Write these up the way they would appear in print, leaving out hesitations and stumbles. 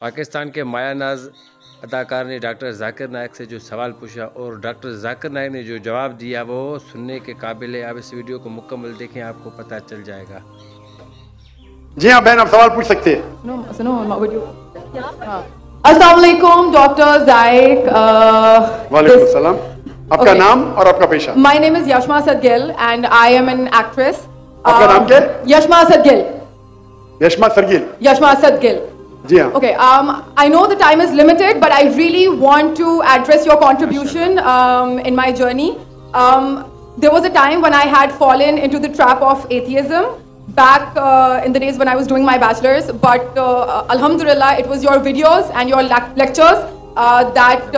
पाकिस्तान के माया नाज अदाकार ने डॉक्टर जाकिर नायक से जो सवाल पूछा और डॉक्टर जाकिर नायक ने जो जवाब दिया वो सुनने के काबिल है। आप इस वीडियो को मुकम्मल देखें, आपको पता चल जाएगा। जी हाँ बहन, आप सवाल पूछ सकते हैं। अस्सलाम वालेकुम डॉक्टर जायक। वालेकुम सलाम। आपका नाम और आपका पेशा? My name is Yashma Asad Gill and I am an actress. आपका नाम क्या है? यशमा असद गिल। यशमा सरगिल। यशमा असद गिल। जी हाँ। Okay, I know the time is limited, but I really want to address your contribution in my journey. There was a time when I had fallen into the trap of atheism back in the days when I was doing my bachelor's. But Alhamdulillah, it was your videos and your lectures that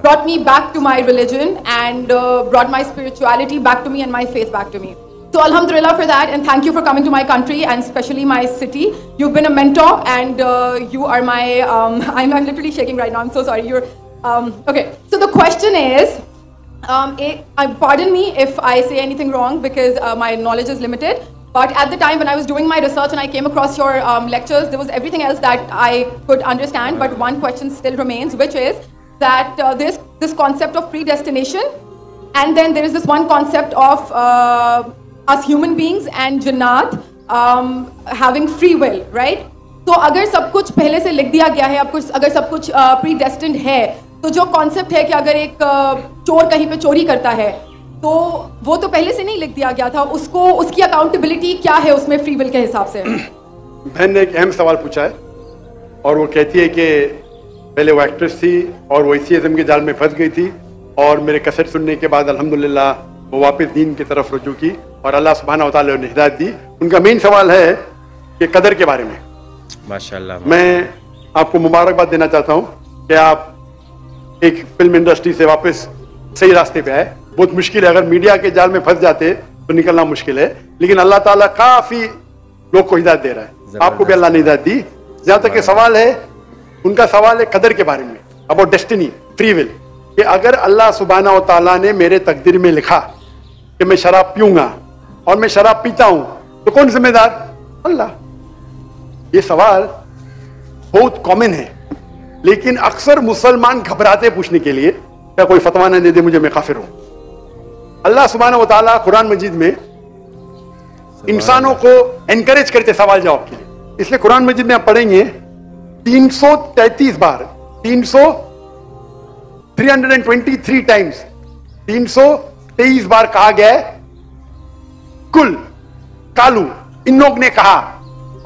brought me back to my religion and brought my spirituality back to me and my faith back to me. So Alhamdulillah for that, and thank you for coming to my country and especially my city. You've been a mentor and you are my, I'm literally shaking right now, I'm so sorry. You're, okay, so the question is, pardon me if I say anything wrong because my knowledge is limited, but at the time when I was doing my research and I came across your lectures, there was everything else that I could understand, but one question still remains, which is that there's this concept of predestination, and then there is this one concept of us human beings and jannat having free will, right? तो अगर सब कुछ पहले से लिख दिया गया है, अगर सब कुछ predestined है, तो जो कॉन्सेप्ट है कि अगर एक चोर कहीं पे चोरी करता है तो वो तो पहले से नहीं लिख दिया गया था, उसको उसकी अकाउंटेबिलिटी क्या है उसमें फ्री विल के हिसाब से? बहन ने एक अहम सवाल पूछा है और वो कहती है कि पहले वो एक्ट्रेस थी और वो एथियज्म के जाल में फंस गई थी और मेरे कैसेट सुनने के बाद अल्हम्दुलिल्लाह वो वापस दीन की तरफ रुजू की और अल्लाह सुब्हानहू व तआला ने हिदायत दी। उनका मेन सवाल है कि कदर के बारे में। माशाल्लाह। मैं आपको मुबारकबाद देना चाहता हूँ कि आप एक फिल्म इंडस्ट्री से वापस सही रास्ते पे आए। बहुत मुश्किल है, अगर मीडिया के जाल में फंस जाते तो निकलना मुश्किल है, लेकिन अल्लाह ताला काफी लोग को हिदायत दे रहा है। आपको भी अल्लाह ने हिदायत दी। जहां तक सवाल है, उनका सवाल है कदर के बारे में, अबाउट डेस्टिनी, फ्री विल, कि अगर अल्लाह सुब्हानहू व तआला ने मेरे तकदीर में लिखा कि मैं शराब पीऊंगा और मैं शराब पीता हूं तो कौन जिम्मेदार? अल्लाह। ये सवाल बहुत कॉमन है, लेकिन अक्सर मुसलमान घबराते पूछने के लिए, क्या कोई फतवा न दे दे मुझे, मैं काफिर हूं। अल्लाह सुब्हानहू व तआला कुरान मजीद में इंसानों को एनकरेज करते सवाल जवाब के लिए, इसलिए कुरान मजीद में आप पढ़ेंगे 333 बार, 323 टाइम्स, 323 बार कहा गया है कुल, कालू, इन लोग ने कहा,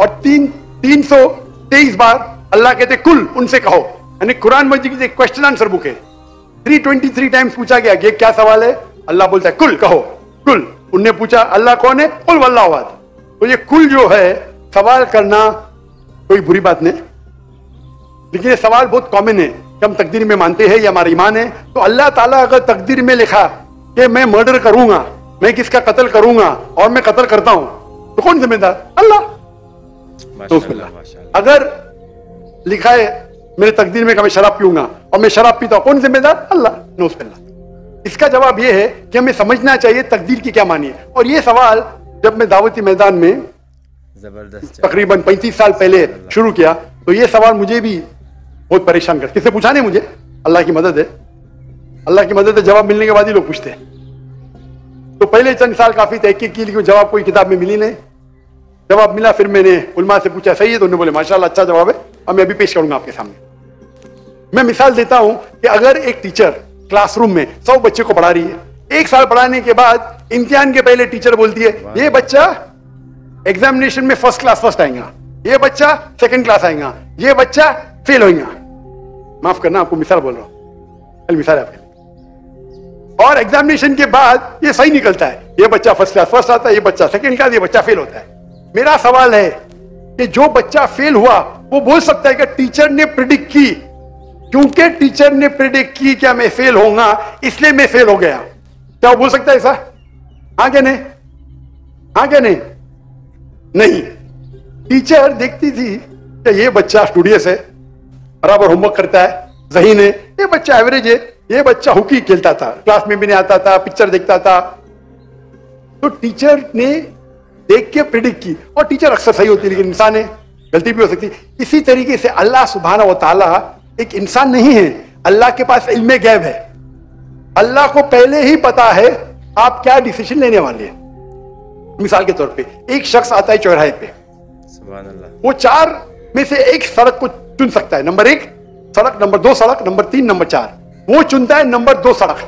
और 323 बार अल्लाह कहते कुल, उनसे कहो। यानी कुरान मजीद की एक क्वेश्चन आंसर बुक है। 323 टाइम्स पूछा गया कि क्या सवाल है, अल्लाह बोलता है कुल कहो, कुल। उनने पूछा अल्लाह कौन है, कुल वल्लाहु अहद। तो ये कुल जो है, सवाल करना कोई बुरी बात नहीं, लेकिन ये सवाल बहुत कॉमन है कि हम तकदीर में मानते हैं, ये हमारा ईमान है। तो अल्लाह ताला अगर तकदीर में लिखा कि मैं मर्डर करूंगा, मैं किसका कत्ल करूंगा और मैं कत्ल करता हूं, तो कौन जिम्मेदार? अल्लाह। अगर लिखा है मेरे तकदीर में कि मैं शराब पीऊंगा और मैं शराब पीता हूं, कौन जिम्मेदार? अल्लाह। नौज़ुबिल्लाह। इसका जवाब यह है कि हमें समझना चाहिए तकदीर की क्या मानी है। और यह सवाल जब मैं दावती मैदान में जबरदस्त तकरीबन 35 साल पहले शुरू किया, तो यह सवाल मुझे भी बहुत परेशान कर, किससे पूछा नहीं मुझे, अल्लाह की मदद है, अल्लाह की मदद है। जवाब मिलने के बाद ही लोग पूछते हैं। तो पहले चंद साल काफी तहकीक की, लेकिन जवाब कोई किताब में मिली नहीं। जवाब मिला, फिर मैंने उलमा से पूछा, सही है? तो उन्होंने बोले माशाल्लाह अच्छा जवाब है, और मैं अभी पेश करूंगा आपके सामने। मैं मिसाल देता हूं कि अगर एक टीचर क्लासरूम में 100 बच्चे को पढ़ा रही है, 1 साल पढ़ाने के बाद इम्तिहान के पहले टीचर बोलती है ये बच्चा एग्जामिनेशन में फर्स्ट क्लास फर्स्ट आएगा, ये बच्चा सेकंड क्लास आएगा, ये बच्चा फेल होगा। माफ करना, आपको मिसाल बोल रहा हूं, मिसाल है आपके। और एग्जामिनेशन के बाद ये सही निकलता है, ये बच्चा फर्स्ट क्लास फर्स्ट आता है, ये बच्चा सेकंड क्लास, ये बच्चा फेल होता है। मेरा सवाल है कि जो बच्चा फेल हुआ वो बोल सकता है कि टीचर ने प्रिडिक्ट की, क्योंकि टीचर ने प्रिडिक्ट की क्या मैं फेल होऊंगा, इसलिए मैं फेल हो गया। क्या वो बोल सकता है ऐसा? हाँ क्या नहीं? हाँ क्या नहीं? नहीं। टीचर देखती थी कि ये बच्चा स्टूडियस है, बराबर होमवर्क करता है, ज़हीन है, ये बच्चा एवरेज है, ये बच्चा हॉकी खेलता था, क्लास में भी नहीं आता था, पिक्चर देखता था। तो टीचर ने देख के प्रिडिक्ट की, और टीचर अक्सर सही होती है, लेकिन इंसान है, गलती भी हो सकती है। इसी तरीके से अल्लाह सुब्हानहू व तआला एक इंसान नहीं है, अल्लाह के पास इल्मे गैब है। अल्लाह को पहले ही पता है आप क्या डिसीजन लेने वाले हैं। मिसाल के तौर पे एक शख्स आता है चौराहे पे, सुभान अल्लाह, वो 4 में से एक सड़क को चुन सकता है, नंबर 1 सड़क, नंबर 2 सड़क, नंबर 3, नंबर 4। वो चुनता है नंबर 2 सड़क।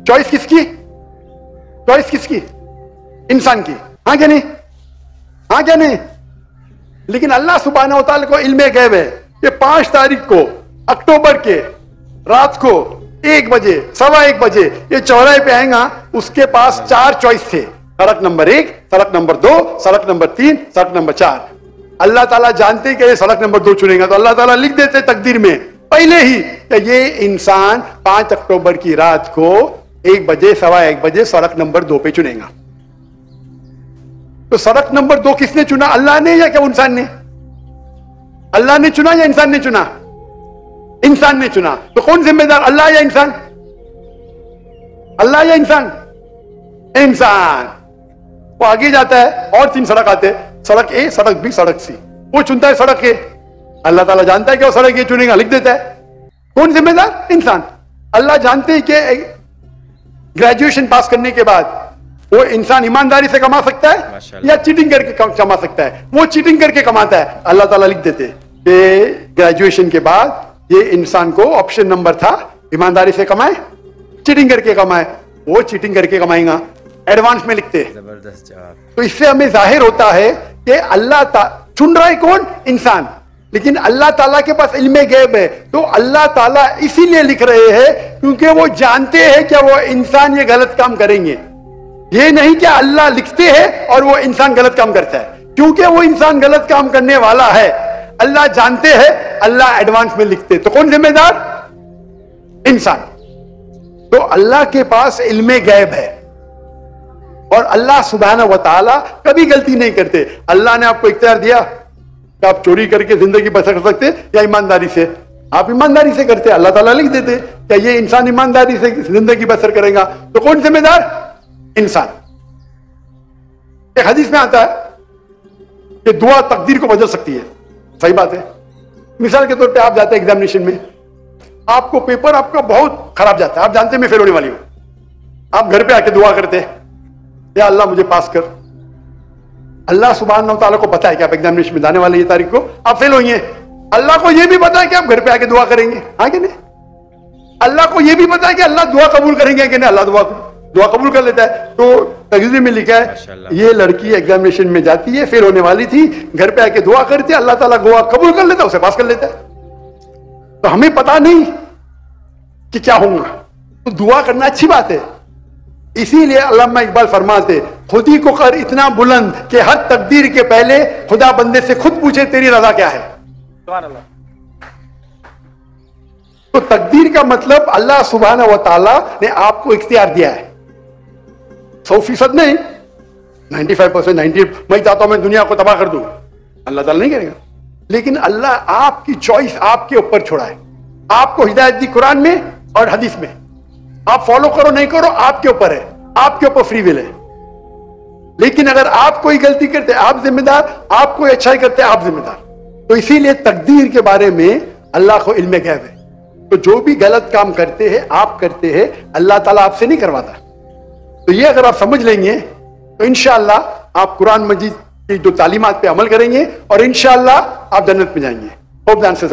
चॉइस किसकी? चॉइस किसकी? इंसान की। हाँ क्या नहीं? हाँ क्या नहीं? लेकिन अल्लाह सुब्हानहू व तआला को इल्मे गैब है कि 5 तारीख को अक्टूबर के रात को 1 बजे, 1:15 बजे ये चौराहे पे आएगा। उसके पास 4 चॉइस थे, सड़क नंबर 1, सड़क नंबर 2, सड़क नंबर 3, सड़क नंबर 4। अल्लाह ताला जानते कि ये सड़क नंबर 2 चुनेगा, तो अल्लाह ताला लिख देते तकदीर में पहले ही कि ये इंसान 5 अक्टूबर की रात को 1 बजे, 1:15 बजे सड़क नंबर 2 पे चुनेगा। तो सड़क नंबर 2 किसने चुना? अल्लाह ने या क्या इंसान ने? अल्लाह ने चुना या इंसान ने चुना? इंसान ने चुना। तो कौन जिम्मेदार, अल्लाह या इंसान? अल्लाह या इंसान? इंसान। वो आगे जाता है और 3 सड़क आते हैं, सड़क ए, सड़क बी, सड़क सी। वो चुनता है सड़क ए। अल्लाह ताला जानता है कि वो सड़क ए चुनेगा, लिख देता है। कौन जिम्मेदार? इंसान। अल्लाह जानते हैं कि ग्रेजुएशन पास करने के बाद वो इंसान ईमानदारी से कमा सकता है या चीटिंग करके कमा सकता है। वो चीटिंग करके कमाता है, अल्लाह ताला लिख देते कि ग्रेजुएशन के बाद ये इंसान को ऑप्शन नंबर था ईमानदारी से कमाए, चीटिंग करके कमाए। वो चीटिंग करके कमाएगा, एडवांस में लिखते हैं। जबरदस्त जवाब। तो इससे हमें जाहिर होता है कि अल्लाह चुन रहा है कौन? इंसान। लेकिन अल्लाह ताला के पास इल्मे गैब है, तो अल्लाह ताला इसीलिए लिख रहे हैं क्योंकि वो जानते हैं कि वो इंसान ये गलत काम करेंगे। ये नहीं कि अल्लाह लिखते हैं और वो इंसान गलत काम करता है, क्योंकि वो इंसान गलत काम करने वाला है। अल्लाह जानते हैं, अल्लाह एडवांस में लिखते। तो कौन जिम्मेदार? इंसान। तो अल्लाह के पास इल्मे गैब है और अल्लाह सुब्हानहू व तआला कभी गलती नहीं करते। अल्लाह ने आपको इख्तियार दिया कि आप चोरी करके जिंदगी बसर कर सकते या ईमानदारी से। आप ईमानदारी से करते, अल्लाह ताला लिख देते क्या ये इंसान ईमानदारी से जिंदगी बसर करेगा। तो कौन जिम्मेदार? इंसान। एक हदीस में आता है कि दुआ तकदीर को बदल सकती है। सही बात है। मिसाल के तौर पे आप जाते हैं एग्जामिनेशन में, आपको पेपर आपका बहुत खराब जाता है, आप जानते हैं मैं फेल होने वाली हूं। आप घर पे आके दुआ करते हैं, या अल्लाह मुझे पास कर। अल्लाह सुब्हानहू तआला को पता है कि आप एग्जामिनेशन में जाने वाले ये तारीख को आप फेल होंगे। अल्लाह को यह भी पता है कि आप घर पे आके दुआ करेंगे, हाँ कि नहीं? अल्लाह को यह भी पता है कि अल्लाह दुआ कबूल करेंगे कि नहीं। अल्लाह दुआ कबूल कर लेता है। तो तकदीर में लिखा है ये लड़की एग्जामिनेशन में जाती है, फेल होने वाली थी, घर पे आके दुआ करती है, अल्लाह ताला दुआ कबूल कर लेता है, उसे पास कर लेता है। तो हमें पता नहीं कि क्या होगा, तो दुआ करना अच्छी बात है। इसीलिए अल्लामा इकबाल फरमाते खुदी को कर इतना बुलंद कि हर तकदीर के पहले खुदा बंदे से खुद पूछे तेरी रजा क्या है। तो तकदीर का मतलब अल्लाह सुब्हानहू व तआला ने आपको इख्तियार दिया है। 100% नहीं, 95%, 90। मैं चाहता हूं मैं दुनिया को तबाह कर दूं, अल्लाह ताला नहीं करेगा। लेकिन अल्लाह आपकी चॉइस आपके ऊपर छोड़ा है। आपको हिदायत दी कुरान में और हदीस में, आप फॉलो करो नहीं करो आपके ऊपर है, आपके ऊपर फ्री विल है। लेकिन अगर आप कोई गलती करते आप जिम्मेदार, आप कोई अच्छाई करते आप जिम्मेदार। तो इसीलिए तकदीर के बारे में अल्लाह को इल्म गैब है। तो जो भी गलत काम करते हैं आप करते हैं, अल्लाह ताला आपसे नहीं करवाता। तो ये अगर आप समझ लेंगे तो इंशाअल्लाह आप कुरान मजीद की जो तालीमात पे अमल करेंगे और इंशाअल्लाह आप जन्नत में जाएंगे। Hope the answer